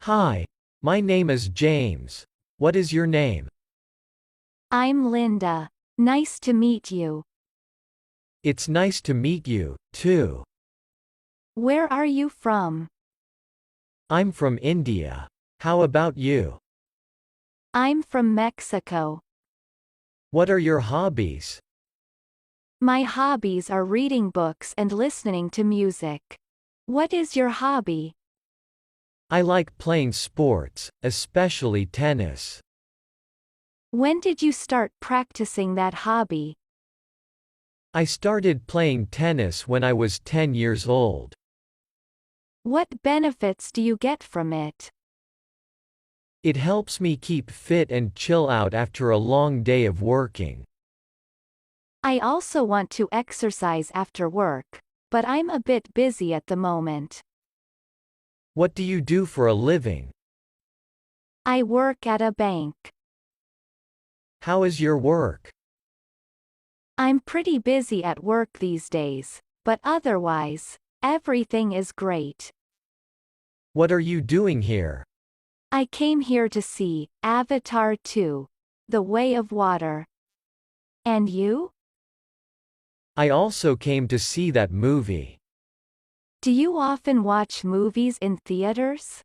Hi, my name is James. What is your name? I'm Linda. Nice to meet you. It's nice to meet you, too. Where are you from? I'm from India. How about you? I'm from Mexico. What are your hobbies? My hobbies are reading books and listening to music. What is your hobby? I like playing sports, especially tennis. When did you start practicing that hobby? I started playing tennis when I was 10 years old. What benefits do you get from it? It helps me keep fit and chill out after a long day of working. I also want to exercise after work, but I'm a bit busy at the moment. What do you do for a living? I work at a bank. How is your work? I'm pretty busy at work these days, but otherwise, everything is great. What are you doing here? I came here to see Avatar 2: The Way of Water. And you? I also came to see that movie. Do you often watch movies in theaters?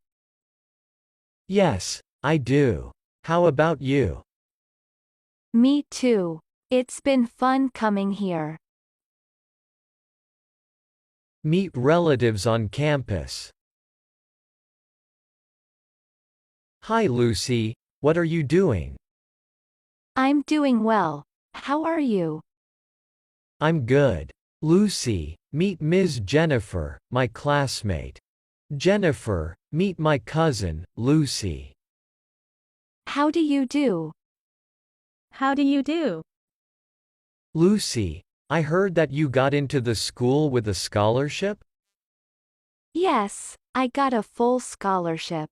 Yes, I do. How about you? Me too. It's been fun coming here. Meet relatives on campus. Hi Lucy, what are you doing? I'm doing well. How are you? I'm good. Lucy, meet Ms. Jennifer, my classmate. Jennifer, meet my cousin, Lucy. How do you do? How do you do? Lucy, I heard that you got into the school with a scholarship? Yes, I got a full scholarship.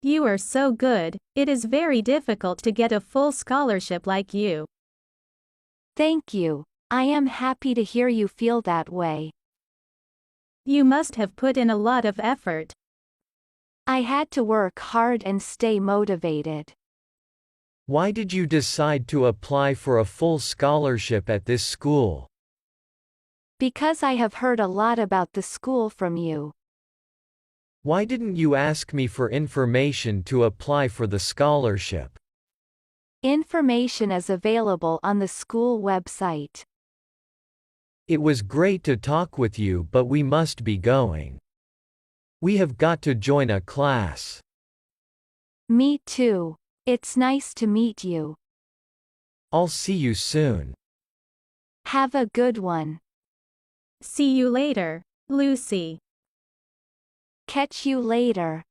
You are so good. It is very difficult to get a full scholarship like you. Thank you. I am happy to hear you feel that way. You must have put in a lot of effort. I had to work hard and stay motivated. Why did you decide to apply for a full scholarship at this school? Because I have heard a lot about the school from you. Why didn't you ask me for information to apply for the scholarship? Information is available on the school website. It was great to talk with you, but we must be going. We have got to join a class. Me too. It's nice to meet you. I'll see you soon. Have a good one. See you later, Lucy. Catch you later.